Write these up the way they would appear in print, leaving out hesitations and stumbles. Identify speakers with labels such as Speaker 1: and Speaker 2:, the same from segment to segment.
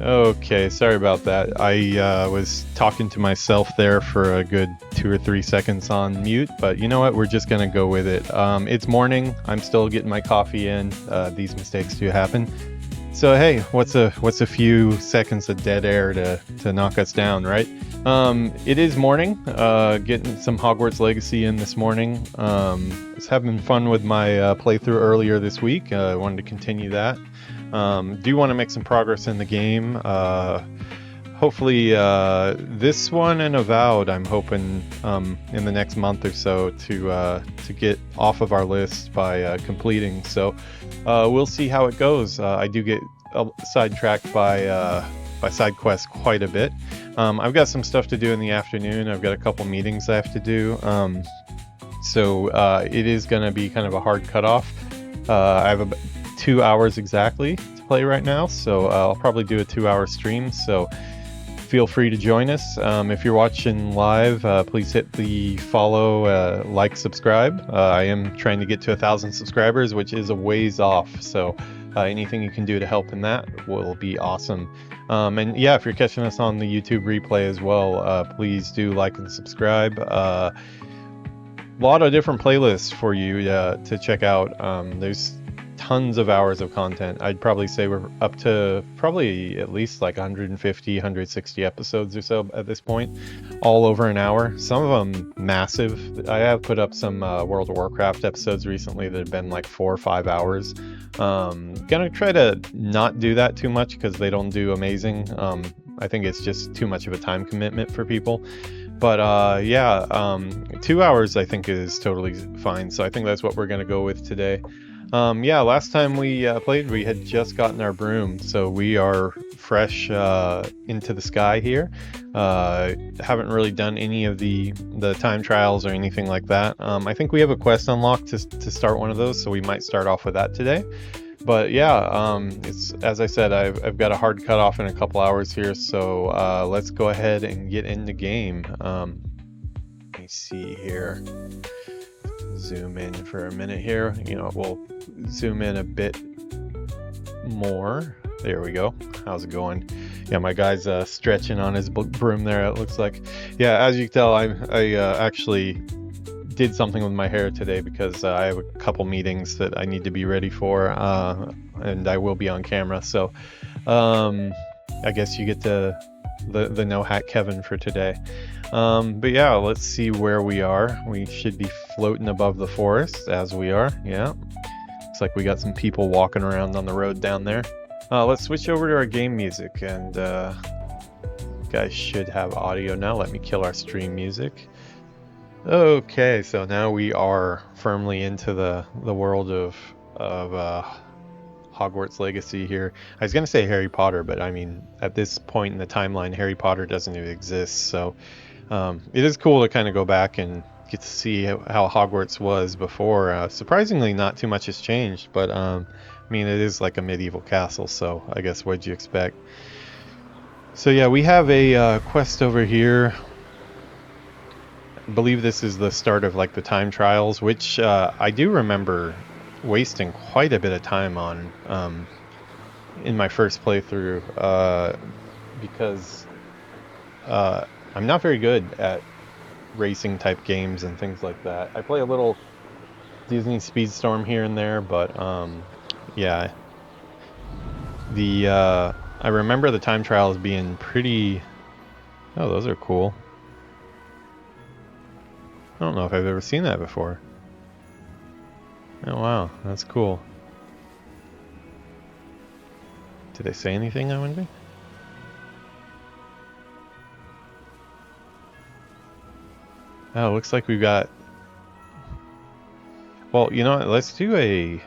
Speaker 1: Okay, sorry about that. I was talking to myself there for a good 2 or 3 seconds on mute, but you know what? We're just gonna go with it. It's morning. I'm still getting my coffee in. These mistakes do happen. So hey, what's a few seconds of dead air to knock us down, right? It is morning. Getting some Hogwarts Legacy in this morning. Was having fun with my playthrough earlier this week. I wanted to continue that. Do want to make some progress in the game. Hopefully this one and Avowed, I'm hoping in the next month or so to get off of our list by completing. So we'll see how it goes. I do get sidetracked by side quests quite a bit. I've got some stuff to do in the afternoon. I've got a couple meetings I have to do. So it is going to be kind of a hard cutoff. I have about 2 hours exactly to play right now, so I'll probably do a 2-hour stream. So feel free to join us. If you're watching live, please hit the follow, like, subscribe. I am trying to get to 1,000 subscribers, which is a ways off. So anything you can do to help in that will be awesome. And yeah, if you're catching us on the YouTube replay as well, please do like and subscribe. A lot of different playlists for you to check out. There's tons of hours of content. I'd probably say we're up to probably at least like 150, 160 episodes or so at this point, all over an hour. Some of them massive. I have put up some World of Warcraft episodes recently that have been like 4 or 5 hours. Gonna try to not do that too much because they don't do amazing. I think it's just too much of a time commitment for people. But yeah, 2 hours I think is totally fine. So I think that's what we're gonna go with today. Yeah, last time we played, we had just gotten our broom, so we are fresh into the sky here. Haven't really done any of the time trials or anything like that. I think we have a quest unlocked to start one of those, so we might start off with that today. But yeah, it's, as I said, I've got a hard cutoff in a couple hours here, so let's go ahead and get into game. Let me see here. Zoom in for a minute here. You know, we'll zoom in a bit more. There we go. How's it going? Yeah, my guy's stretching on his broom there, it looks like. Yeah, as you can tell, I actually did something with my hair today because I have a couple meetings that I need to be ready for, and I will be on camera. So I guess you get the no hat Kevin for today. But yeah, let's see where we are. We should be floating above the forest, as we are. Yeah, looks like we got some people walking around on the road down there. Let's switch over to our game music, and guys should have audio now. Let me kill our stream music. Okay, so now we are firmly into the world of Hogwarts Legacy here. I was gonna say Harry Potter, but I mean, at this point in the timeline, Harry Potter doesn't even exist. So it is cool to kind of go back and get to see how Hogwarts was before. Surprisingly, not too much has changed, but I mean, it is like a medieval castle, so I guess what'd you expect? So yeah, we have a quest over here. I believe this is the start of like the time trials, which I do remember wasting quite a bit of time on in my first playthrough because I'm not very good at racing type games and things like that. I play a little Disney Speedstorm here and there, but yeah, I remember the time trials being pretty. Oh, those are cool. I don't know if I've ever seen that before. Oh wow, that's cool. Did they say anything, I wonder? Oh, looks like we've got... Well, you know what, let's do a...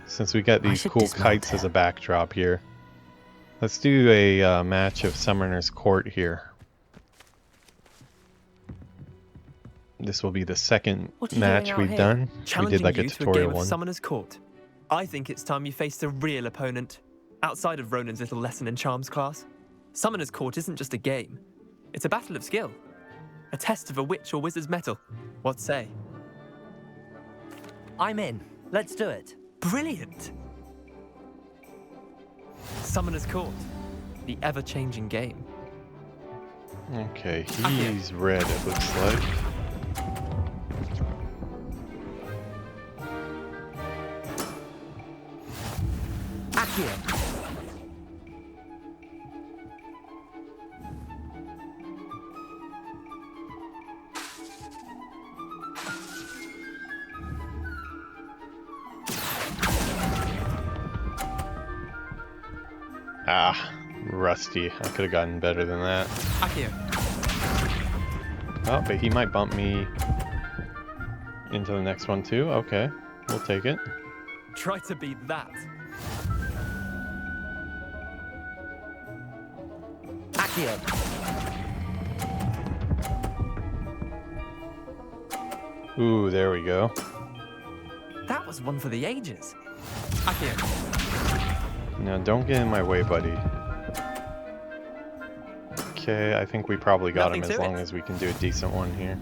Speaker 1: Since we got these cool kites as a backdrop here, let's do a match of Summoner's Court here. This will be the second match we've done. We did like a tutorial one.
Speaker 2: Summoner's Court. I think it's time you faced a real opponent, outside of Ronan's little lesson in charms class. Summoner's Court isn't just a game. It's a battle of skill. A test of a witch or wizard's mettle. What say?
Speaker 3: I'm in. Let's do it.
Speaker 2: Brilliant! Summoner's Court. the ever-changing game.
Speaker 1: Okay, he's red, it looks like.
Speaker 3: Akio.
Speaker 1: Ah, rusty. I could have gotten better than that.
Speaker 2: Akio.
Speaker 1: Oh, but he might bump me into the next one too. Okay, we'll take it.
Speaker 2: Try to beat that.
Speaker 3: Akio.
Speaker 1: Ooh, there we go.
Speaker 2: That was one for the ages. Akio.
Speaker 1: Now, don't get in my way, buddy. Okay, I think we probably got
Speaker 2: Nothing
Speaker 1: him as
Speaker 2: to
Speaker 1: long
Speaker 2: it.
Speaker 1: as we can do a decent one here.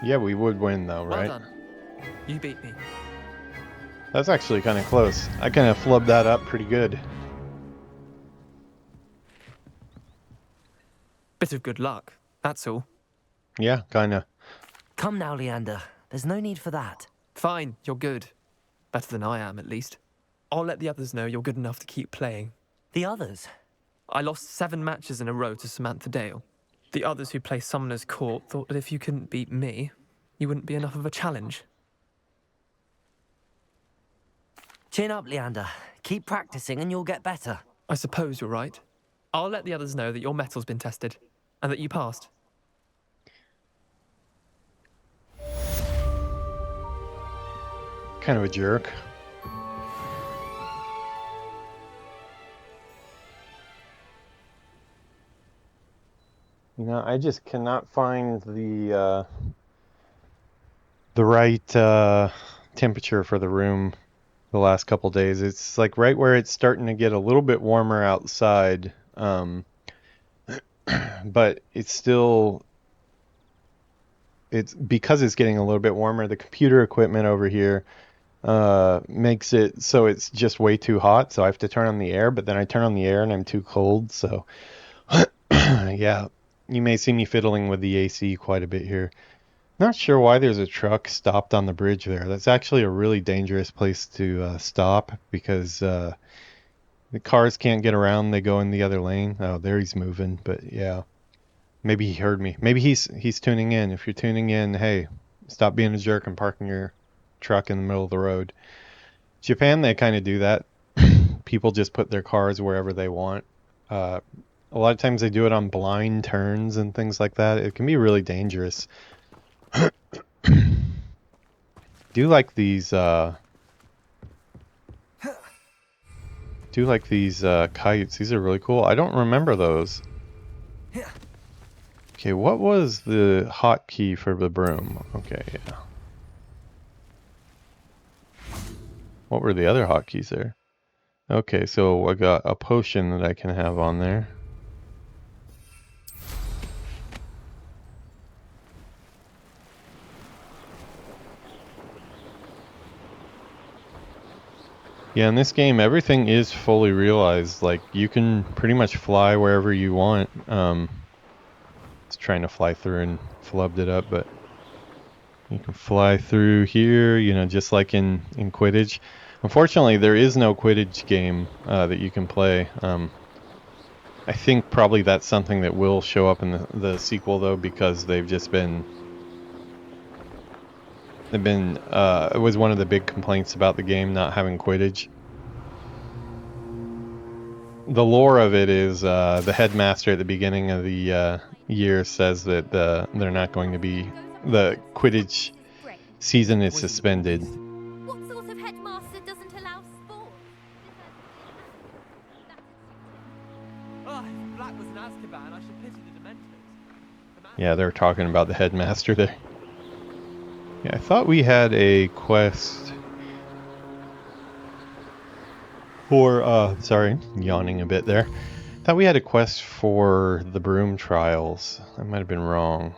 Speaker 1: Yeah, we would win though, right?
Speaker 2: Well done. You beat me.
Speaker 1: That's actually kind of close. I kind of flubbed that up pretty good.
Speaker 2: Bit of good luck, that's all.
Speaker 1: Yeah, kind of.
Speaker 3: Come now, Leander. There's no need for that.
Speaker 2: Fine, you're good. Better than I am, at least. I'll let the others know you're good enough to keep playing.
Speaker 3: The others?
Speaker 2: I lost 7 matches in a row to Samantha Dale. The others who play Summoner's Court thought that if you couldn't beat me, you wouldn't be enough of a challenge.
Speaker 3: Chin up, Leander. Keep practicing and you'll get better.
Speaker 2: I suppose you're right. I'll let the others know that your metal's been tested, and that you passed.
Speaker 1: Kind of a jerk. You know, I just cannot find the right temperature for the room the last couple days. It's like right where it's starting to get a little bit warmer outside, but it's still, it's because it's getting a little bit warmer. The computer equipment over here makes it so it's just way too hot, so I have to turn on the air, but then I turn on the air and I'm too cold, so yeah, you may see me fiddling with the AC quite a bit here. Not sure why there's a truck stopped on the bridge there. That's actually a really dangerous place to stop, because the cars can't get around. They go in the other lane. Oh, there he's moving, but yeah. Maybe he heard me. Maybe he's tuning in. If you're tuning in, hey, stop being a jerk and parking your truck in the middle of the road. Japan, they kind of do that. People just put their cars wherever they want. A lot of times they do it on blind turns and things like that. It can be really dangerous. Do like these kites. These are really cool. I don't remember those. Okay, what was the hotkey for the broom? Okay, yeah. What were the other hotkeys there? Okay, so I got a potion that I can have on there. Yeah, in this game, everything is fully realized. Like, you can pretty much fly wherever you want. It's trying to fly through and flubbed it up, but you can fly through here, you know, just like in Quidditch. Unfortunately, there is no Quidditch game that you can play. I think probably that's something that will show up in the sequel, though, because they've just been... it was one of the big complaints about the game not having Quidditch. The lore of it is the headmaster at the beginning of the year says that they're not going to be... The Quidditch season is suspended.
Speaker 4: What sort of headmaster doesn't allow sport?
Speaker 2: Ah, if Black was in Azkaban, I should pity the Dementors.
Speaker 1: Yeah, they're talking about the headmaster there. Yeah, I thought we had a quest for, sorry, yawning a bit there. Thought we had a quest for the broom trials. I might have been wrong.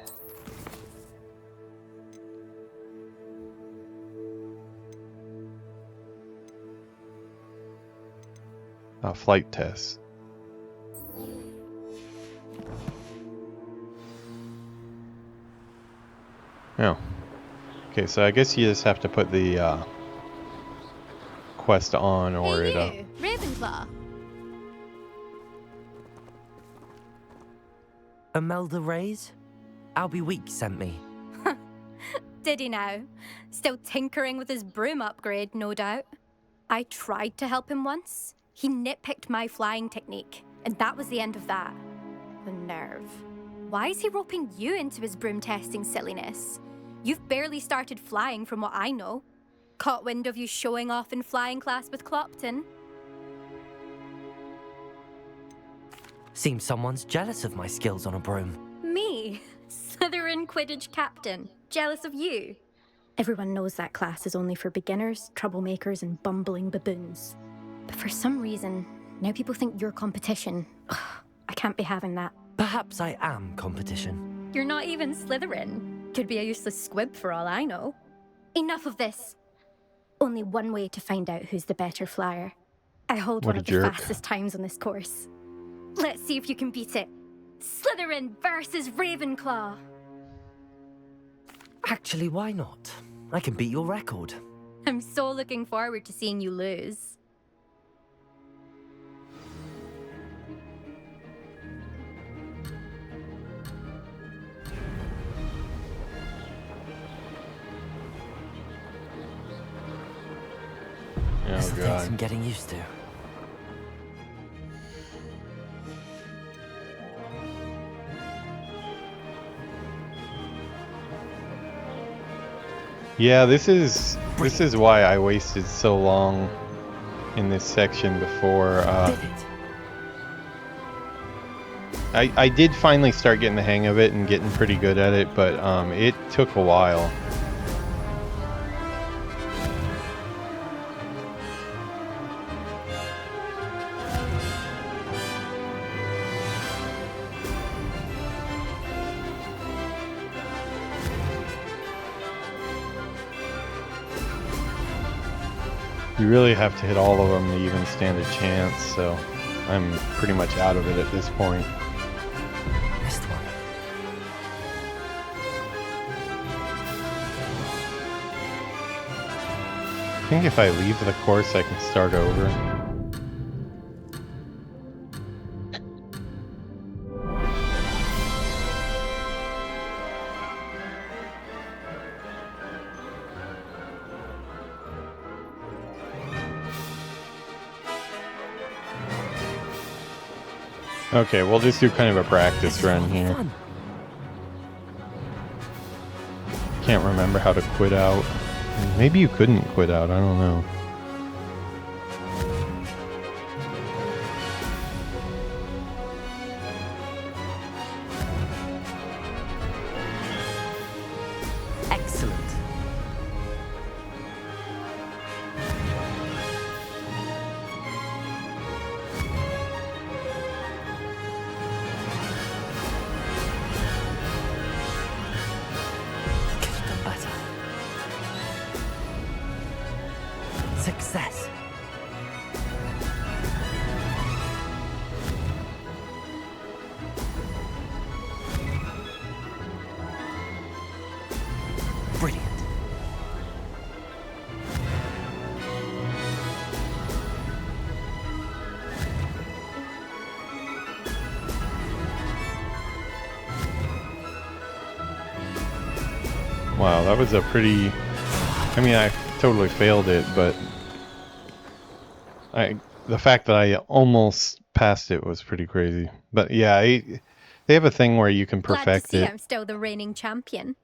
Speaker 1: flight tests. Oh. Okay, so I guess you just have to put the quest on or
Speaker 4: Hey,
Speaker 1: it'll...
Speaker 4: you, Ravenclaw.
Speaker 3: Imelda Reyes? Albie Week sent me.
Speaker 4: Did he now? Still tinkering with his broom upgrade, no doubt. I tried to help him once. He nitpicked my flying technique, and that was the end of that. The nerve. Why is he roping you into his broom testing silliness? You've barely started flying from what I know. Caught wind of you showing off in flying class with Clopton.
Speaker 3: Seems someone's jealous of my skills on a broom.
Speaker 4: Me? Slytherin Quidditch captain. Jealous of you? Everyone knows that class is only for beginners, troublemakers, and bumbling baboons. But for some reason, now people think you're competition. Ugh, I can't be having that.
Speaker 3: Perhaps I am competition.
Speaker 4: You're not even Slytherin. Could be a useless squib for all I know. Enough of this. Only one way to find out who's the better flyer. I hold
Speaker 1: What
Speaker 4: one
Speaker 1: a
Speaker 4: of the
Speaker 1: jerk.
Speaker 4: fastest times on this course. Let's see if you can beat it. Slytherin versus Ravenclaw.
Speaker 3: Actually, why not? I can beat your record.
Speaker 4: I'm so looking forward to seeing you lose.
Speaker 3: This'll
Speaker 1: Oh
Speaker 3: take
Speaker 1: god.
Speaker 3: some getting used to.
Speaker 1: Yeah, this is why I wasted so long in this section before.
Speaker 3: Did it?
Speaker 1: I did finally start getting the hang of it and getting pretty good at it, but it took a while. You really have to hit all of them to even stand a chance, so I'm pretty much out of it at this point.
Speaker 3: Missed one.
Speaker 1: I think if I leave the course, I can start over. Okay, we'll just do kind of a practice run here.
Speaker 3: Fun.
Speaker 1: Can't remember how to quit out. Maybe you couldn't quit out, I don't know.
Speaker 3: Excellent. Could have done better. Success. Brilliant.
Speaker 1: Wow, that was a pretty... I mean, I totally failed it, but... the fact that I almost passed it was pretty crazy. But yeah, they have a thing where you can
Speaker 4: Glad to
Speaker 1: perfect
Speaker 4: see
Speaker 1: it.
Speaker 4: I'm still the reigning champion.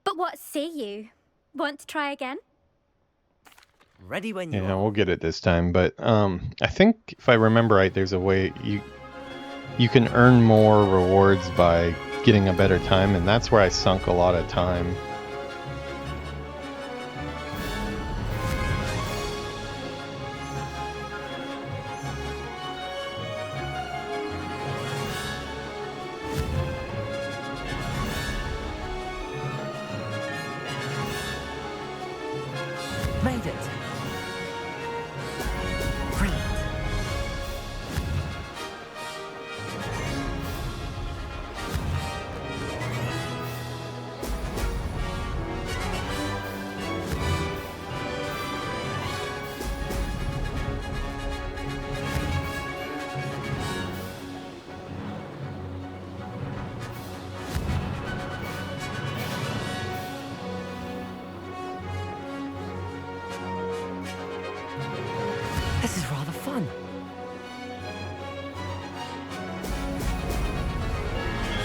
Speaker 4: But what say you? Want to try again?
Speaker 3: Ready when you
Speaker 1: Yeah,
Speaker 3: are.
Speaker 1: we'll get it this time. But I think if I remember right, there's a way you can earn more rewards by getting a better time, and that's where I sunk a lot of time.
Speaker 3: Made it. Brilliant.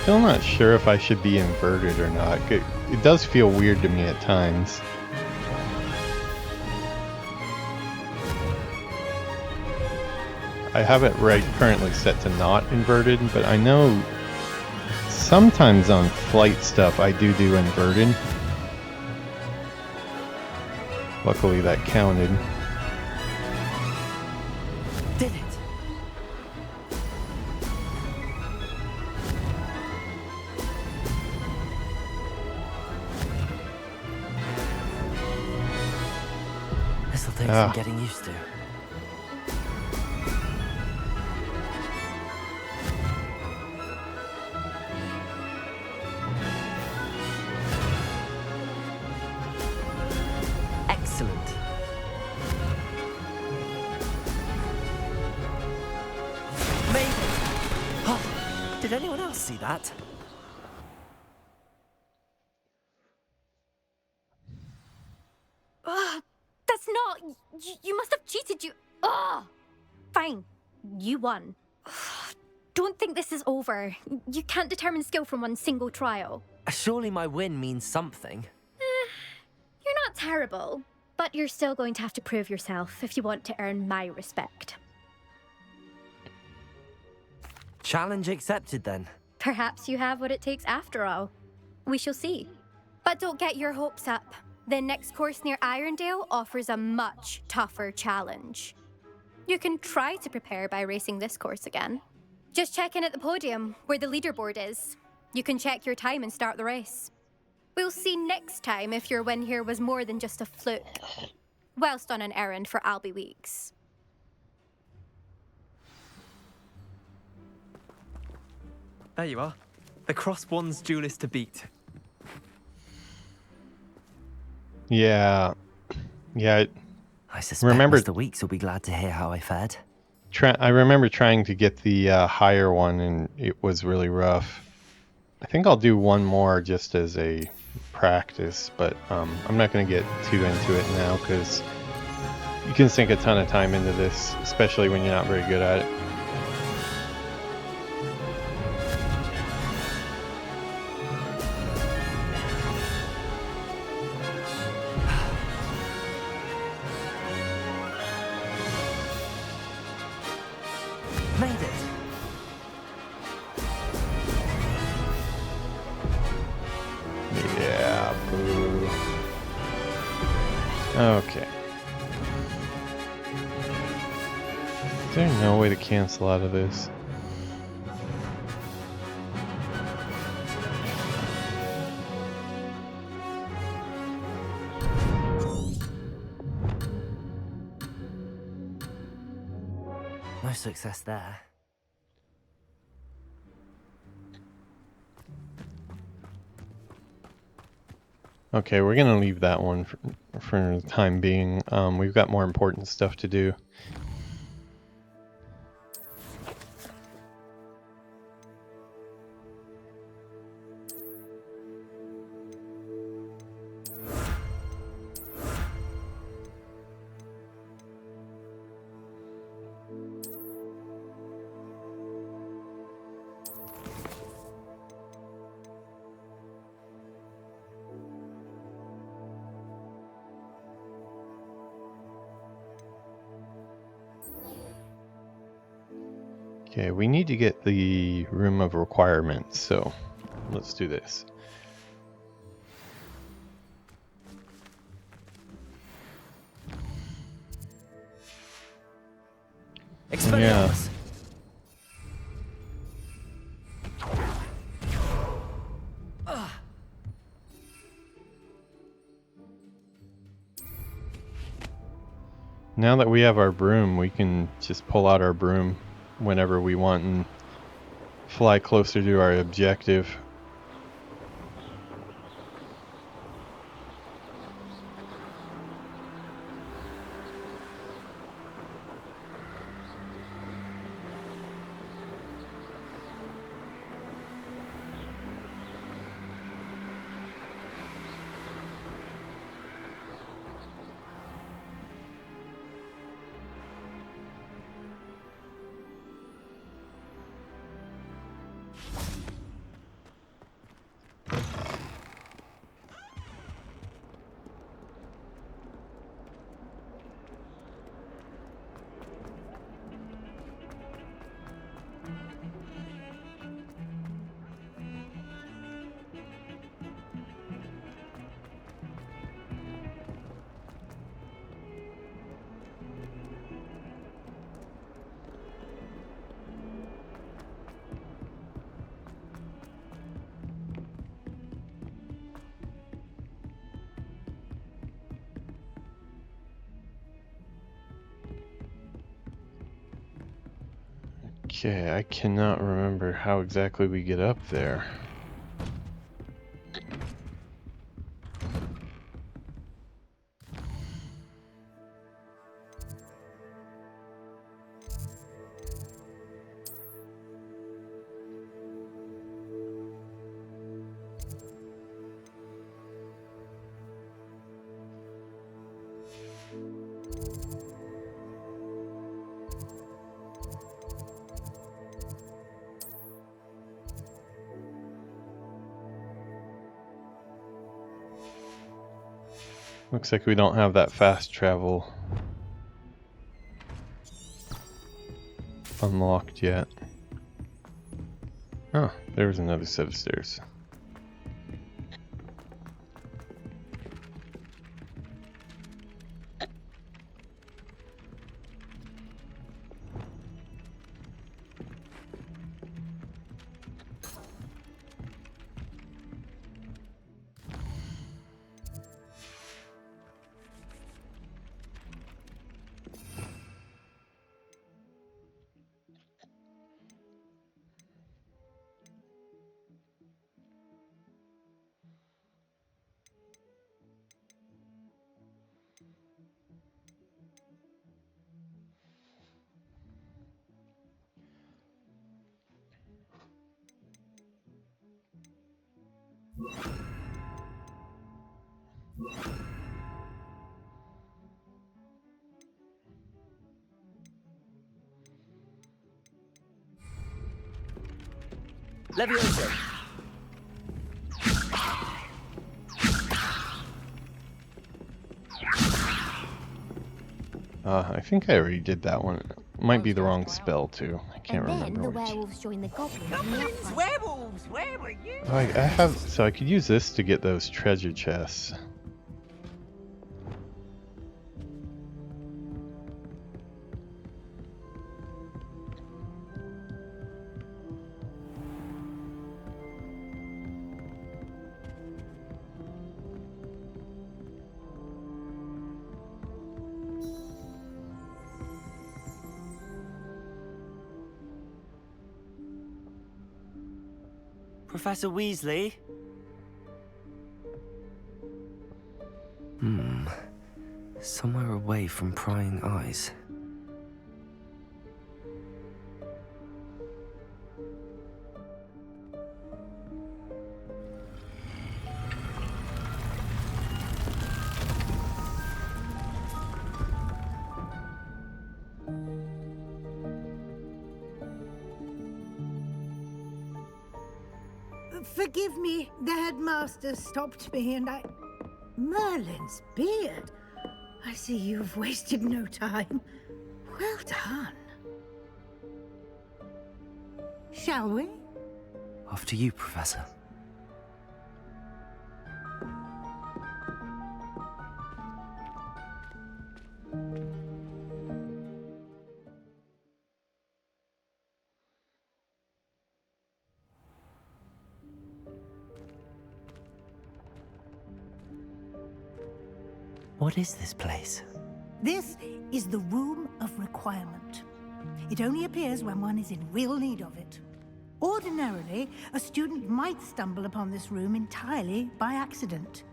Speaker 1: Still not sure if I should be inverted or not. It does feel weird to me at times. I have it currently set to not inverted, but I know sometimes on flight stuff I do inverted. Luckily that counted.
Speaker 3: Did it? This'll take some getting used to. Excellent. Made it! Oh, did anyone else see that?
Speaker 4: That's not... You must have cheated, you... Fine. You won. Don't think this is over. You can't determine skill from one single trial.
Speaker 3: Surely my win means something.
Speaker 4: You're not terrible, but you're still going to have to prove yourself if you want to earn my respect.
Speaker 3: Challenge accepted then.
Speaker 4: Perhaps you have what it takes after all. We shall see. But don't get your hopes up. The next course near Irondale offers a much tougher challenge. You can try to prepare by racing this course again. Just check in at the podium, where the leaderboard is. You can check your time and start the race. We'll see next time if your win here was more than just a fluke. Whilst on an errand for Albie Weeks.
Speaker 2: There you are. The Crosswands duelist to beat.
Speaker 1: Yeah.
Speaker 3: I suspect Mr. Weeks will be glad to hear how I fared.
Speaker 1: I remember trying to get the higher one, and it was really rough. I think I'll do one more just as a practice, but I'm not going to get too into it now because you can sink a ton of time into this, especially when you're not very good at it.
Speaker 3: Made it.
Speaker 1: Yeah, boo. Okay. Is there no way to cancel out of this?
Speaker 3: No success there.
Speaker 1: Okay, we're gonna leave that one for the time being. We've got more important stuff to do. Okay, we need to get the room of requirements, so let's do this.
Speaker 3: Expelliarmus.
Speaker 1: Now that we have our broom, we can just pull out our broom whenever we want and fly closer to our objective. Okay, I cannot remember how exactly we get up there. Looks like we don't have that fast travel unlocked yet. Oh, there's another set of stairs.
Speaker 3: Levioso.
Speaker 1: I think I already did that one. Might be the wrong spell too. I can't
Speaker 5: And then
Speaker 1: remember
Speaker 5: the
Speaker 1: which.
Speaker 5: werewolves join the goblins.
Speaker 3: Goblins, werewolves, where were you?
Speaker 1: Oh, I have, so I could use this to get those treasure chests.
Speaker 3: Professor Weasley?
Speaker 6: Somewhere away from prying eyes.
Speaker 7: Forgive me, the headmaster stopped me and I... Merlin's beard. I see you've wasted no time. Well done. Shall we?
Speaker 6: After you, Professor. What is this place?
Speaker 7: This is the Room of Requirement. It only appears when one is in real need of it. Ordinarily, a student might stumble upon this room entirely by accident.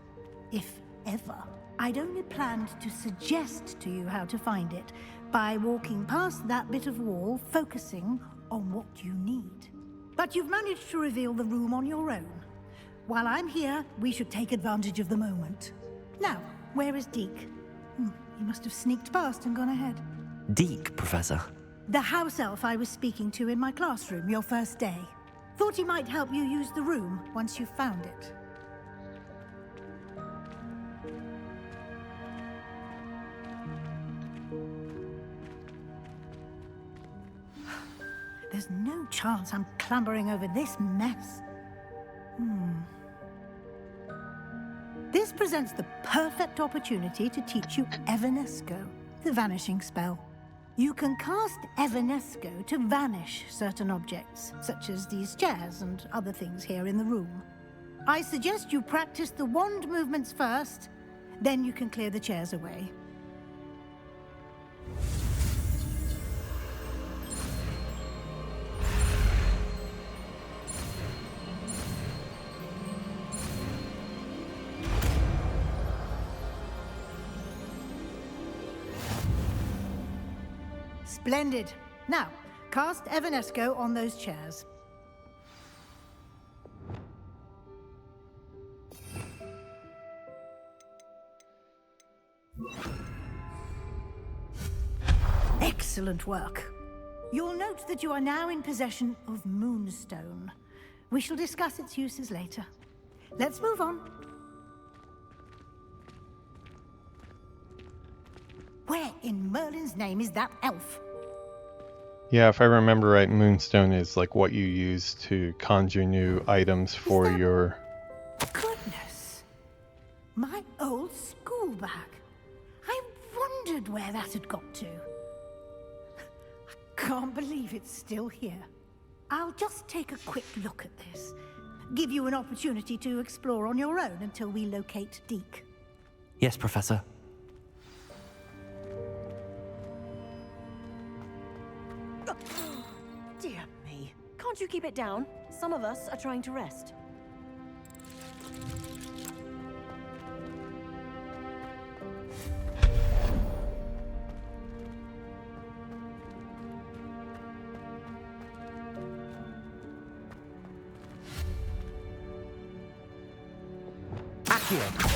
Speaker 7: If ever. I'd only planned to suggest to you how to find it by walking past that bit of wall, focusing on what you need. But you've managed to reveal the room on your own. While I'm here, we should take advantage of the moment. Now, where is Deke? He must have sneaked past and gone ahead.
Speaker 6: Deke, Professor.
Speaker 7: The house elf I was speaking to in my classroom your first day. Thought he might help you use the room once you found it. There's no chance I'm clambering over this mess. This presents the perfect opportunity to teach you Evanesco, the vanishing spell. You can cast Evanesco to vanish certain objects, such as these chairs and other things here in the room. I suggest you practice the wand movements first, then you can clear the chairs away. Splendid. Now, cast Evanesco on those chairs. Excellent work. You'll note that you are now in possession of Moonstone. We shall discuss its uses later. Let's move on. Where in Merlin's name is that elf?
Speaker 1: Yeah, if I remember right, Moonstone is like what you use to conjure new items for your...
Speaker 7: Goodness. My old school bag. I wondered where that had got to. I can't believe it's still here. I'll just take a quick look at this. Give you an opportunity to explore on your own until we locate Deke.
Speaker 6: Yes, Professor.
Speaker 3: Dear me. Can't you keep it down? Some of us are trying to rest.
Speaker 6: Accio!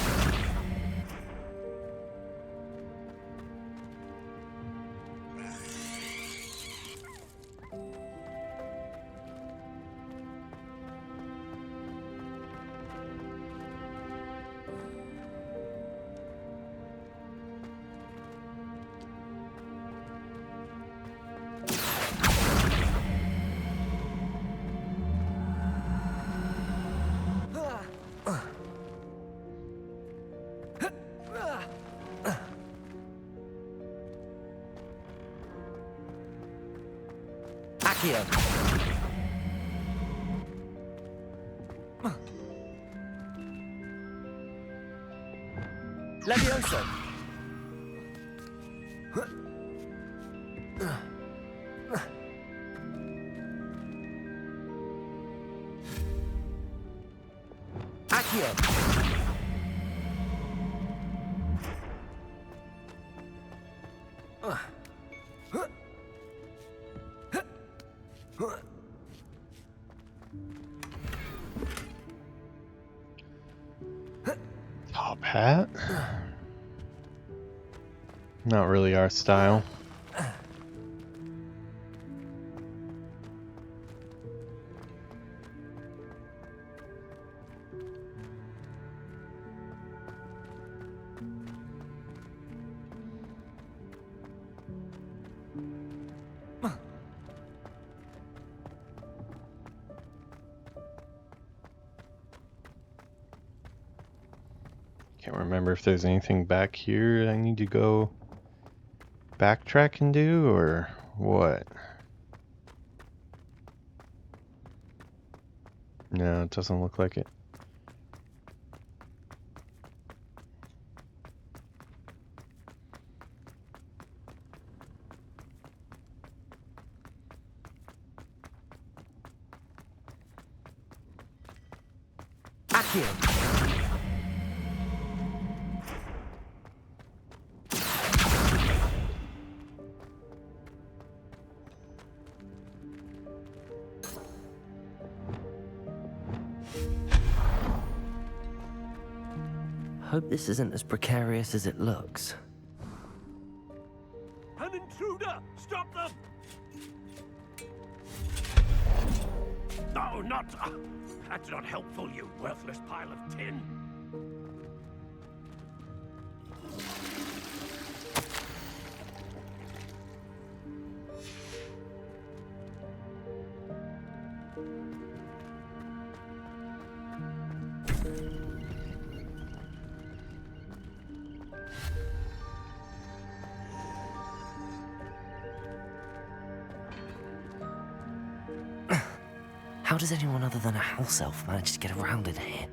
Speaker 6: Accio! Levioso! Accio!
Speaker 1: Top hat? Not really our style. Can't remember if there's anything back here I need to go backtrack and do, or what? No, it doesn't look like it.
Speaker 6: Accio! Hope this isn't as precarious as it looks.
Speaker 5: An intruder! Stop them! No, not... that's not helpful, you worthless pile of tin.
Speaker 6: How does anyone other than a house elf manage to get around in here?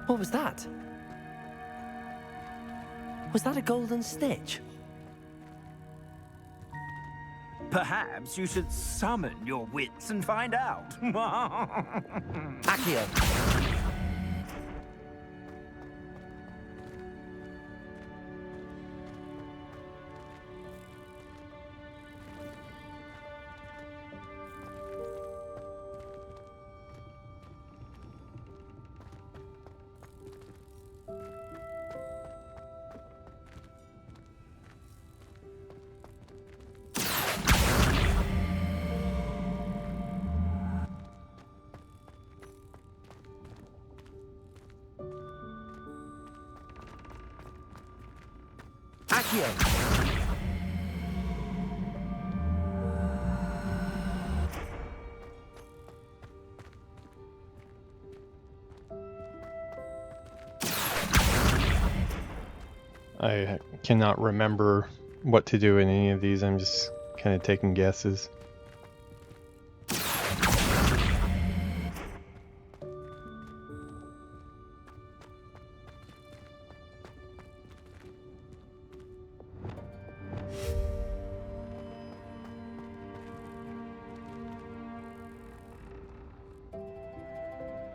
Speaker 6: What was that? Was that a golden snitch?
Speaker 5: Perhaps you should summon your wits and find out.
Speaker 6: Accio!
Speaker 3: Accio.
Speaker 1: I cannot remember what to do in any of these. I'm just kind of taking guesses.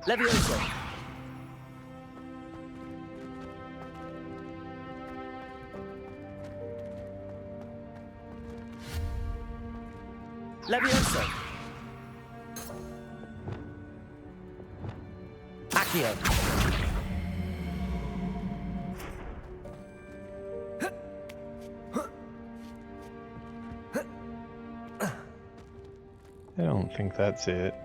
Speaker 3: Levioso. Levioso. Accio.
Speaker 1: I don't think that's it.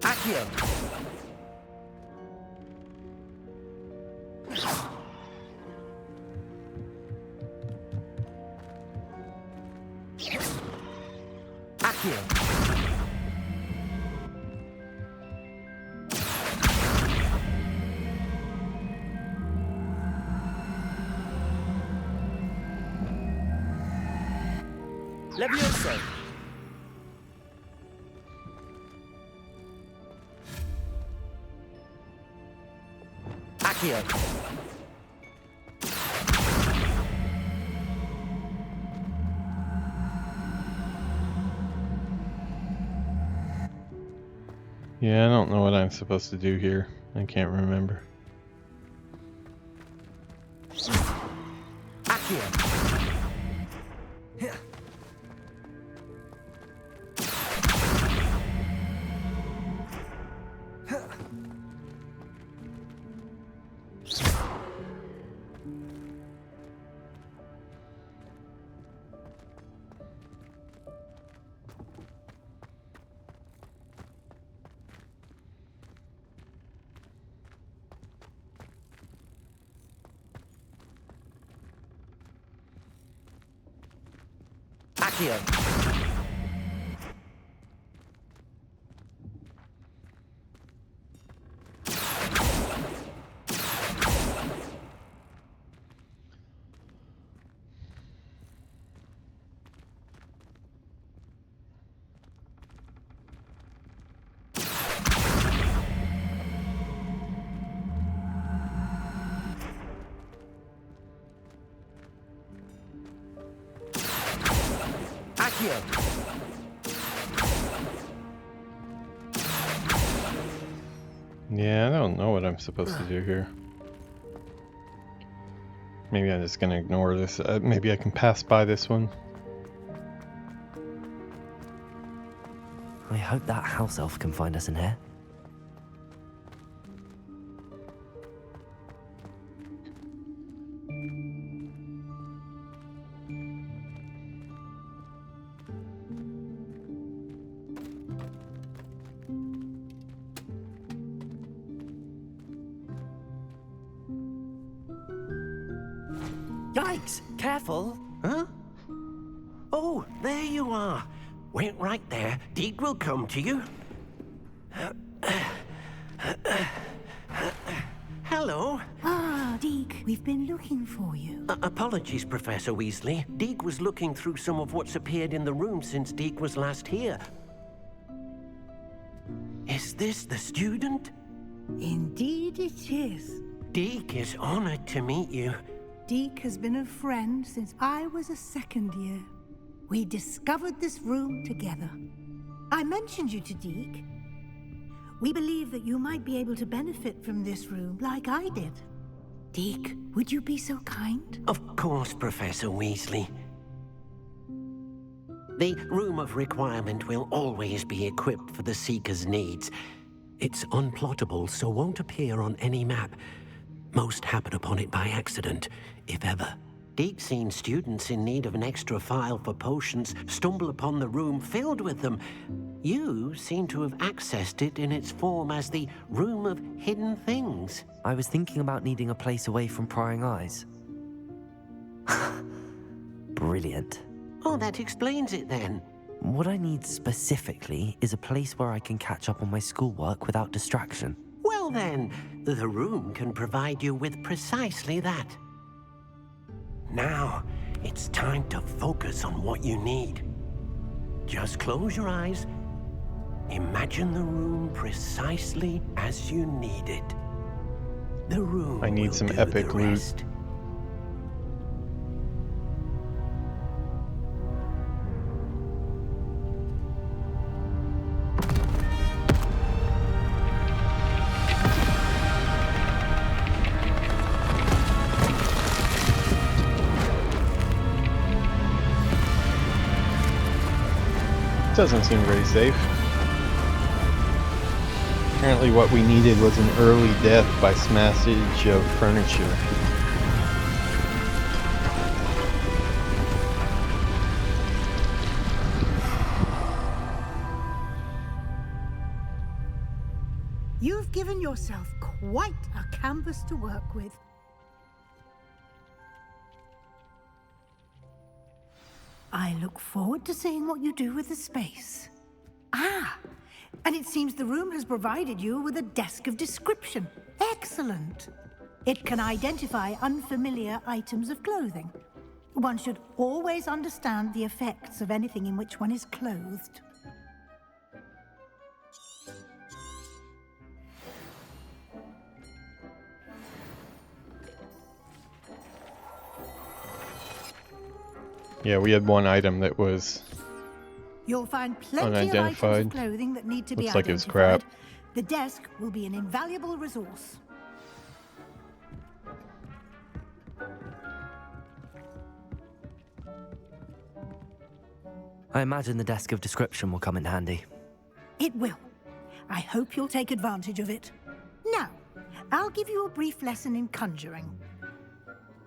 Speaker 3: Accio. Accio. Levioso. Accio.
Speaker 1: Yeah, I don't know what I'm supposed to do here. I can't remember.
Speaker 3: Accio. Accio. Accio.
Speaker 1: Yeah, I don't know what I'm supposed to do here. Maybe I'm just gonna ignore this. Maybe I can pass by this one.
Speaker 6: I hope that house elf can find us in here.
Speaker 3: Yikes! Careful! Huh? Oh, there you are. Wait right there. Deek will come to you. Hello.
Speaker 7: Ah, Deke, we've been looking for you.
Speaker 3: Apologies, Professor Weasley. Deek was looking through some of what's appeared in the room since Deek was last here. Is this the student?
Speaker 7: Indeed it is.
Speaker 3: Deek is honored to meet you.
Speaker 7: Deke has been a friend since I was a second year. We discovered this room together. I mentioned you to Deke. We believe that you might be able to benefit from this room like I did. Deke, would you be so kind?
Speaker 3: Of course, Professor Weasley. The Room of Requirement will always be equipped for the Seeker's needs. It's unplottable, so won't appear on any map. Most happen upon it by accident, if ever. Deke's seen students in need of an extra file for potions stumble upon the room filled with them. You seem to have accessed it in its form as the Room of Hidden Things.
Speaker 6: I was thinking about needing a place away from prying eyes. Brilliant.
Speaker 3: Oh, that explains it then.
Speaker 6: What I need specifically is a place where I can catch up on my schoolwork without distraction.
Speaker 3: Well then, the room can provide you with precisely that. Now, it's time to focus on what you need. Just close your eyes. Imagine the room precisely as you need it. The room
Speaker 1: I need
Speaker 3: will
Speaker 1: some
Speaker 3: do
Speaker 1: epic
Speaker 3: the
Speaker 1: loot.
Speaker 3: rest.
Speaker 1: Doesn't seem very safe. Apparently what we needed was an early death by smashage of furniture.
Speaker 7: You've given yourself quite a canvas to work with. I look forward to seeing what you do with the space. Ah, and it seems the room has provided you with a desk of description. Excellent. It can identify unfamiliar items of clothing. One should always understand the effects of anything in which one is clothed.
Speaker 1: Yeah, we had one item that was
Speaker 7: You'll find plenty of items
Speaker 1: unidentified.
Speaker 7: of clothing that need to be
Speaker 1: Looks like it was
Speaker 7: identified.
Speaker 1: crap.
Speaker 7: The desk will be an invaluable resource.
Speaker 6: I imagine the desk of description will come in handy.
Speaker 7: It will. I hope you'll take advantage of it. Now, I'll give you a brief lesson in conjuring.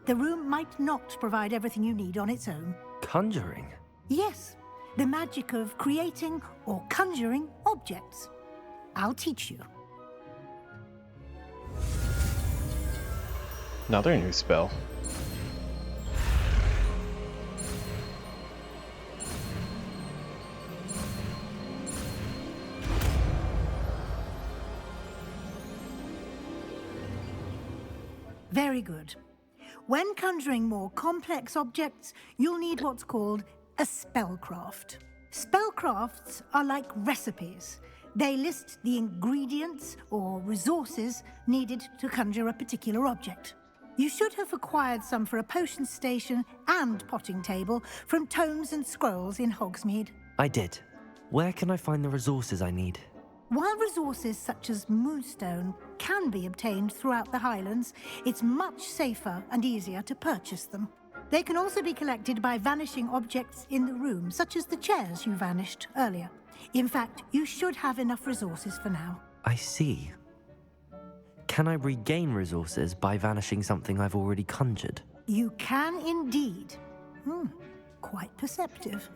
Speaker 7: The room might not provide everything you need on its own.
Speaker 6: Conjuring?
Speaker 7: Yes, the magic of creating or conjuring objects. I'll teach you.
Speaker 1: Another new spell.
Speaker 7: Very good. When conjuring more complex objects, you'll need what's called a spellcraft. Spellcrafts are like recipes. They list the ingredients or resources needed to conjure a particular object. You should have acquired some for a potion station and potting table from tomes and scrolls in Hogsmeade.
Speaker 6: I did. Where can I find the resources I need?
Speaker 7: While resources such as moonstone can be obtained throughout the Highlands, it's much safer and easier to purchase them. They can also be collected by vanishing objects in the room, such as the chairs you vanished earlier. In fact, you should have enough resources for now.
Speaker 6: I see. Can I regain resources by vanishing something I've already conjured?
Speaker 7: You can indeed. Quite perceptive.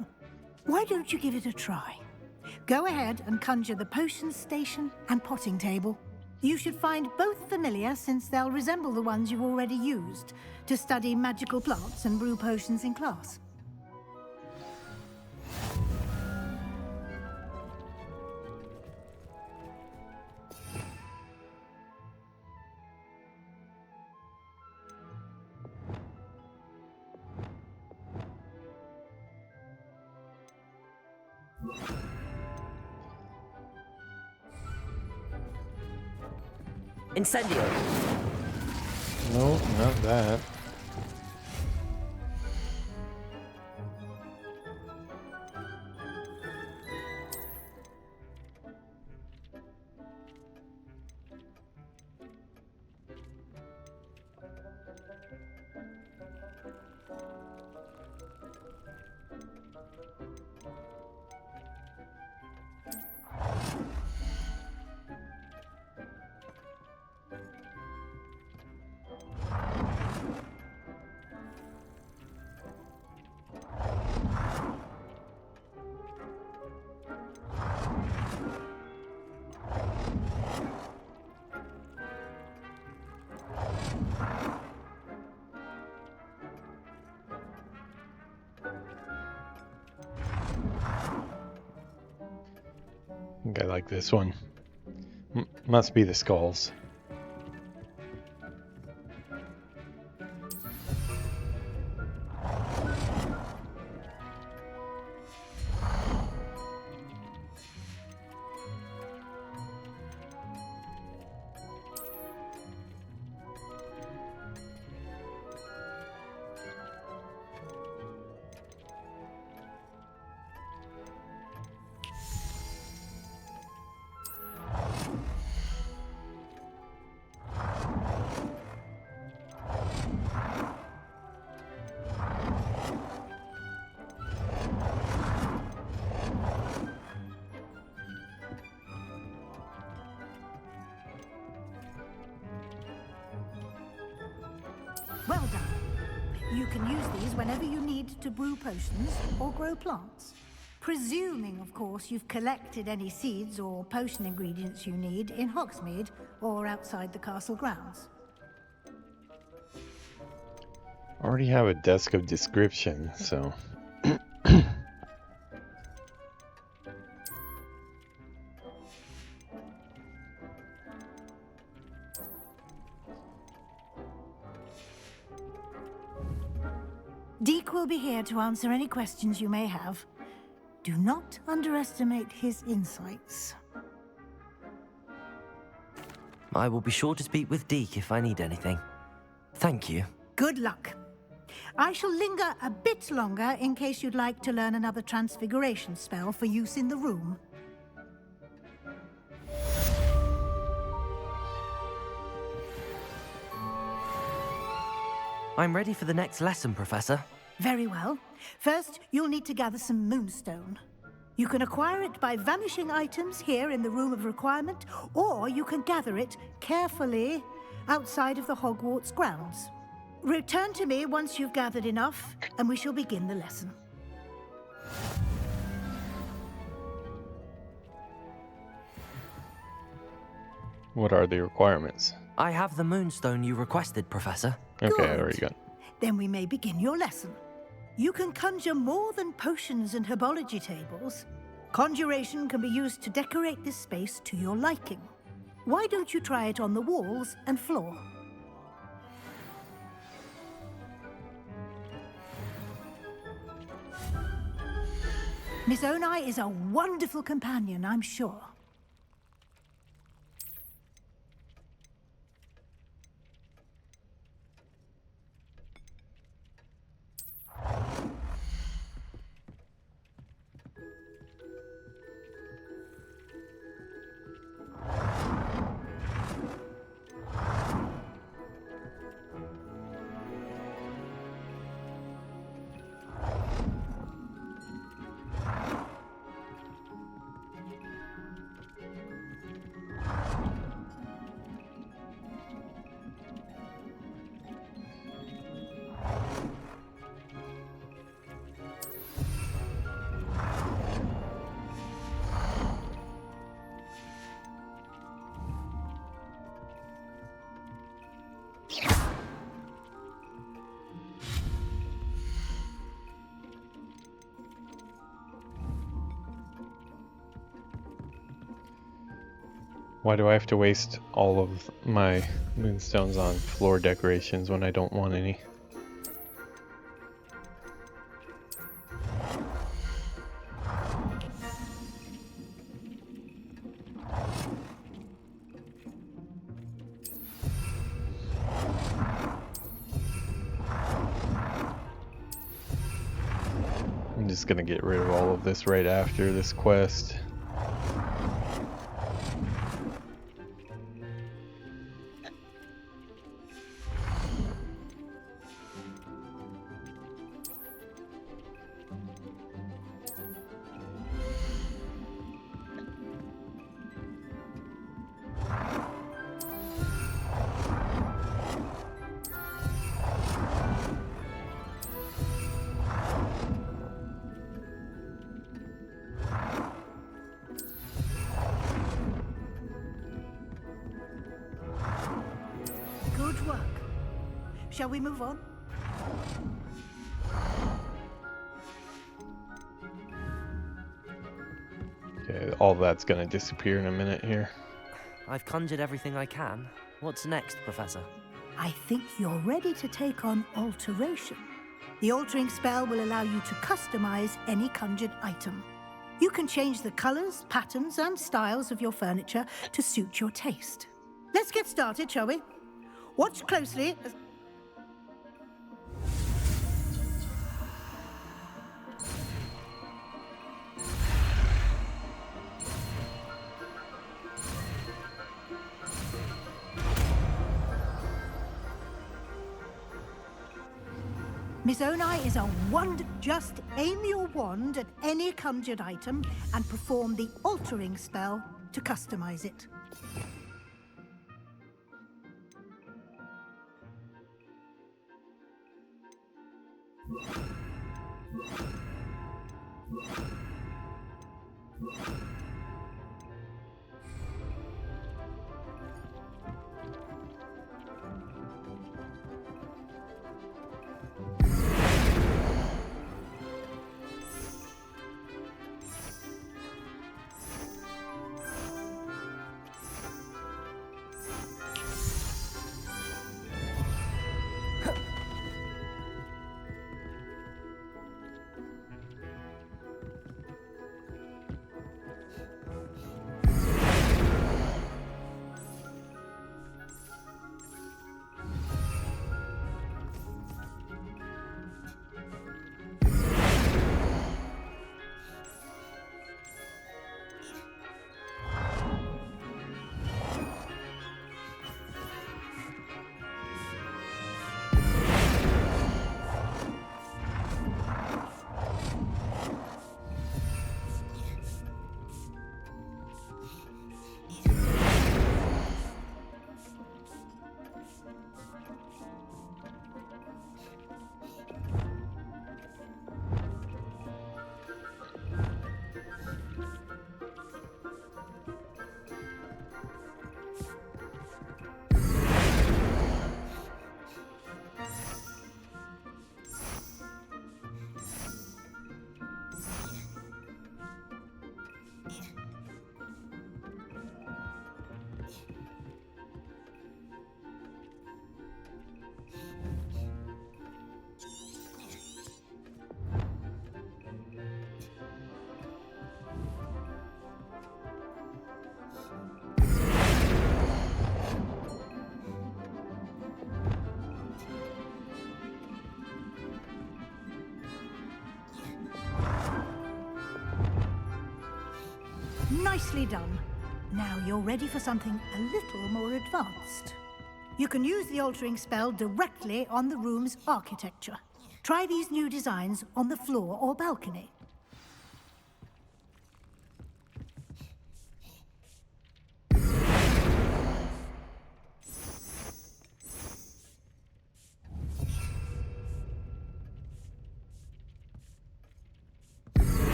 Speaker 7: Why don't you give it a try? Go ahead and conjure the potion station and potting table. You should find both familiar, since they'll resemble the ones you've already used to study magical plants and brew potions in class.
Speaker 6: Incendio!
Speaker 1: No, not that. think I like this one. Must be the skulls.
Speaker 7: Well done. You can use these whenever you need to brew potions or grow plants. Presuming, of course, you've collected any seeds or potion ingredients you need in Hogsmeade or outside the castle grounds.
Speaker 1: Already have a desk of description, so...
Speaker 7: Deke will be here to answer any questions you may have. Do not underestimate his insights.
Speaker 6: I will be sure to speak with Deke if I need anything. Thank you.
Speaker 7: Good luck. I shall linger a bit longer in case you'd like to learn another transfiguration spell for use in the room.
Speaker 6: I'm ready for the next lesson, Professor.
Speaker 7: Very well. First, you'll need to gather some moonstone. You can acquire it by vanishing items here in the Room of Requirement, or you can gather it carefully outside of the Hogwarts grounds. Return to me once you've gathered enough, and we shall begin the lesson.
Speaker 1: What are the requirements?
Speaker 6: I have the moonstone you requested, Professor.
Speaker 1: Okay, I
Speaker 7: Good.
Speaker 1: already got it.
Speaker 7: Then we may begin your lesson. You can conjure more than potions and herbology tables. Conjuration can be used to decorate this space to your liking. Why don't you try it on the walls and floor? Miss Onai is a wonderful companion, I'm sure.
Speaker 1: Why do I have to waste all of my moonstones on floor decorations when I don't want any? I'm just gonna get rid of all of this right after this quest.
Speaker 7: Good work. Shall we move on?
Speaker 1: Okay, all that's gonna disappear in a minute here.
Speaker 6: I've conjured everything I can. What's next, Professor?
Speaker 7: I think you're ready to take on alteration. The altering spell will allow you to customize any conjured item. You can change the colors, patterns, and styles of your furniture to suit your taste. Let's get started, shall we? Watch closely as... Miss Onai is a wand. Just aim your wand at any conjured item and perform the altering spell to customize it. Nicely done. Now you're ready for something a little more advanced. You can use the altering spell directly on the room's architecture. Try these new designs on the floor or balcony.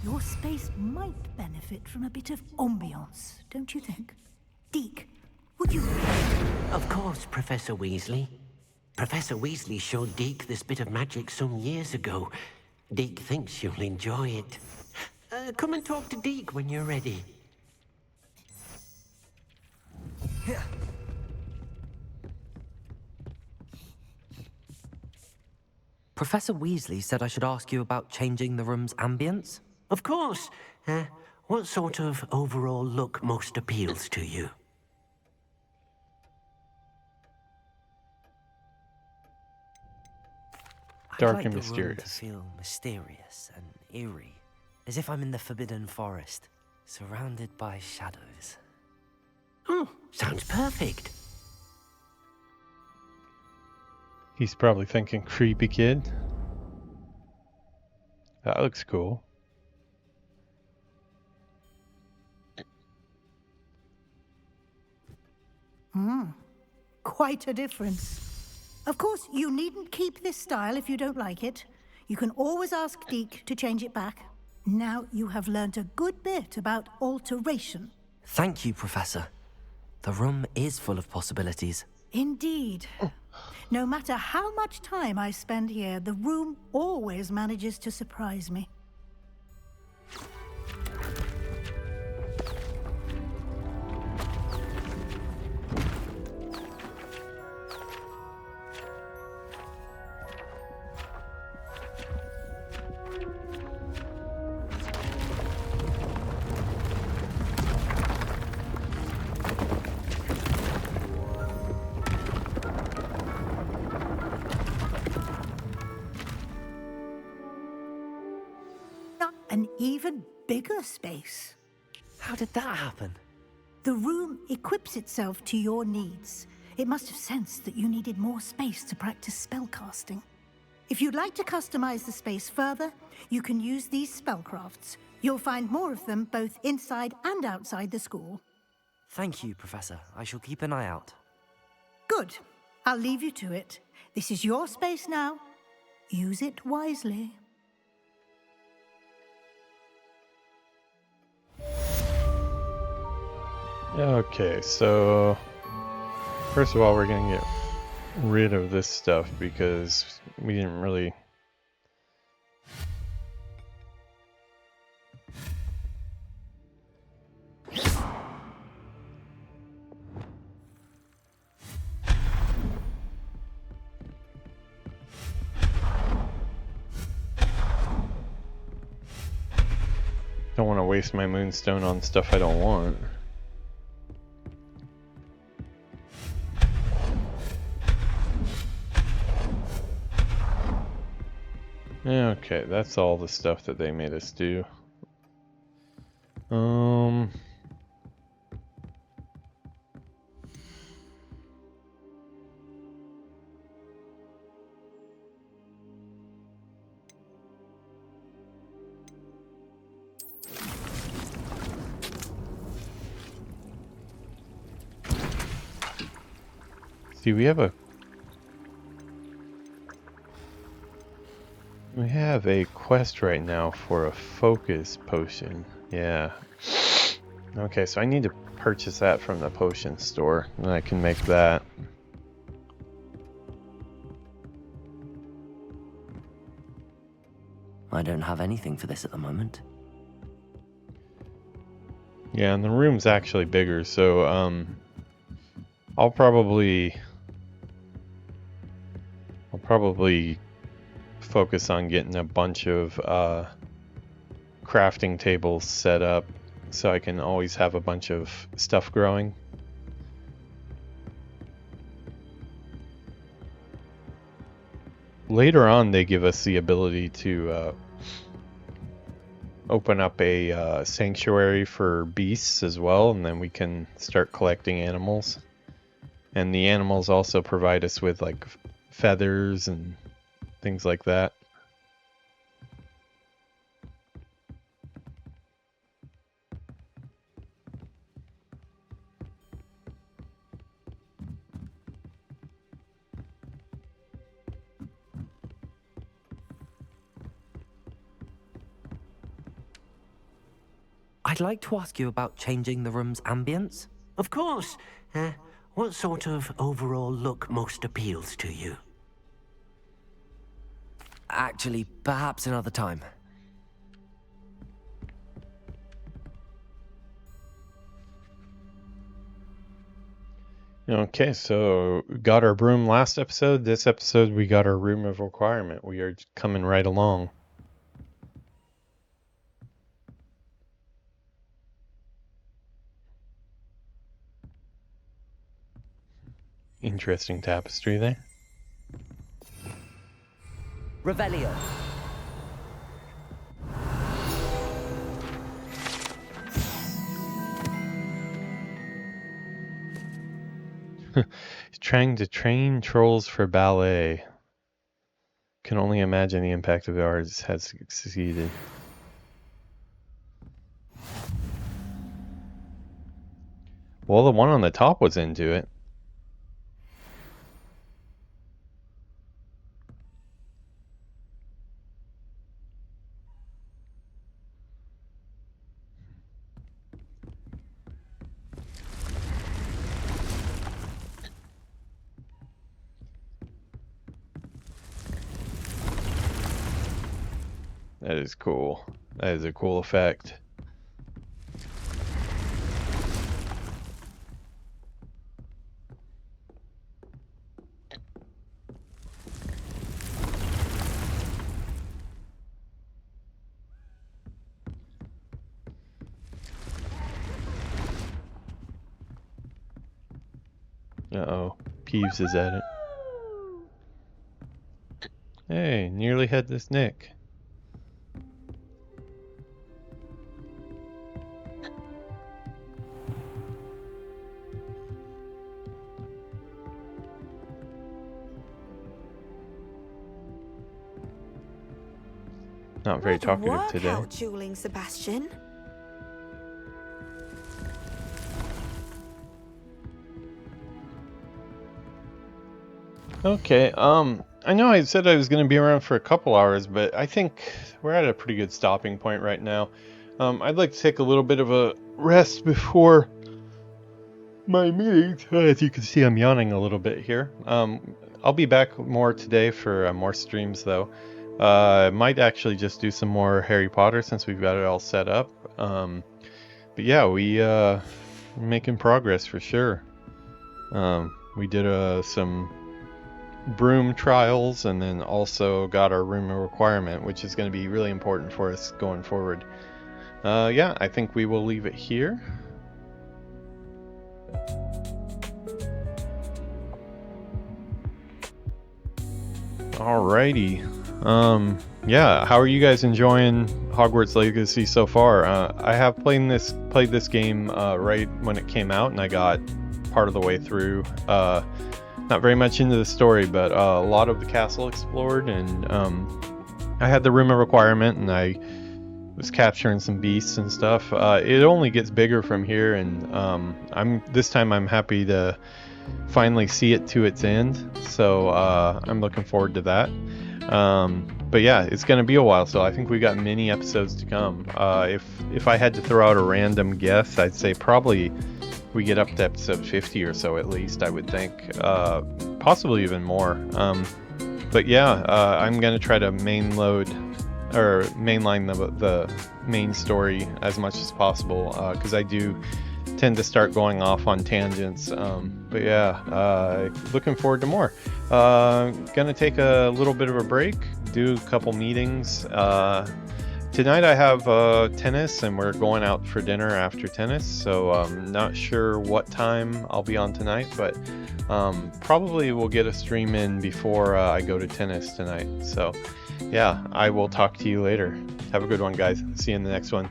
Speaker 7: Your space might benefit from a bit of ambiance, don't you think? Deke, would you...
Speaker 3: Of course, Professor Weasley. Professor Weasley showed Deke this bit of magic some years ago. Deke thinks you'll enjoy it. Come and talk to Deke when you're ready.
Speaker 6: Professor Weasley said I should ask you about changing the room's ambience?
Speaker 3: Of course. What sort of overall look most appeals to you?
Speaker 1: Dark
Speaker 6: I'd like
Speaker 1: and
Speaker 6: the room
Speaker 1: mysterious.
Speaker 6: to feel mysterious and eerie, as if I'm in the Forbidden Forest, surrounded by shadows.
Speaker 3: Oh, sounds perfect.
Speaker 1: He's probably thinking creepy kid. That looks cool.
Speaker 7: Quite a difference. Of course, you needn't keep this style if you don't like it. You can always ask Deke to change it back. Now you have learnt a good bit about alteration.
Speaker 6: Thank you, Professor. The room is full of possibilities.
Speaker 7: Indeed. No matter how much time I spend here, the room always manages to surprise me. An even bigger space.
Speaker 6: How did that happen?
Speaker 7: The room equips itself to your needs. It must have sensed that you needed more space to practice spellcasting. If you'd like to customize the space further, you can use these spellcrafts. You'll find more of them both inside and outside the school.
Speaker 6: Thank you, Professor. I shall keep an eye out.
Speaker 7: Good. I'll leave you to it. This is your space now. Use it wisely.
Speaker 1: Okay, so first of all, we're gonna get rid of this stuff because we didn't really. Don't want to waste my moonstone on stuff I don't want. Okay, that's all the stuff that they made us do. See, we have a quest right now for a focus potion. Yeah. Okay, so I need to purchase that from the potion store, and I can make that.
Speaker 6: I don't have anything for this at the moment.
Speaker 1: Yeah, and the room's actually bigger, so I'll probably focus on getting a bunch of crafting tables set up so I can always have a bunch of stuff growing. Later on, they give us the ability to open up a sanctuary for beasts as well, and then we can start collecting animals. And the animals also provide us with like feathers and things like that.
Speaker 6: I'd like to ask you about changing the room's ambience.
Speaker 3: Of course. What sort of overall look most appeals to you?
Speaker 6: Actually, perhaps another time.
Speaker 1: Okay, so got our broom last episode. This episode we got our room of requirement. We are coming right along. Interesting tapestry there.
Speaker 6: Revelio.
Speaker 1: Trying to train trolls for ballet. Can only imagine the impact of the arts has succeeded. Well, the one on the top was into it. That is cool. That is a cool effect. Uh-oh. Peeves is at it. Hey, nearly had this Nick. Not very talkative today.
Speaker 8: Out dueling, Sebastian.
Speaker 1: Okay, I know I said I was going to be around for a couple hours, but I think we're at a pretty good stopping point right now. I'd like to take a little bit of a rest before my meetings. As you can see, I'm yawning a little bit here. I'll be back more today for more streams, though. Might actually just do some more Harry Potter since we've got it all set up. But yeah, we're making progress for sure. We did some broom trials and then also got our room requirement, which is going to be really important for us going forward. Yeah, I think we will leave it here. Alrighty. Yeah, how are you guys enjoying Hogwarts Legacy so far? I have played this game right when it came out, and I got part of the way through. Not very much into the story, but a lot of the castle explored, and I had the room of requirement, and I was capturing some beasts and stuff. It only gets bigger from here, and this time I'm happy to finally see it to its end. So I'm looking forward to that. But yeah, it's gonna be a while, so I think we got many episodes to come. If I had to throw out a random guess, I'd say probably we get up to episode 50 or so at least, I would think. Possibly even more. But yeah, I'm gonna try to mainline the main story as much as possible, because I do tend to start going off on tangents. But yeah, looking forward to more. Gonna take a little bit of a break, do a couple meetings. Tonight I have tennis, and we're going out for dinner after tennis, so I'm not sure what time I'll be on tonight, but probably we'll get a stream in before I go to tennis tonight. So yeah, I will talk to you later. Have a good one, guys. See you in the next one.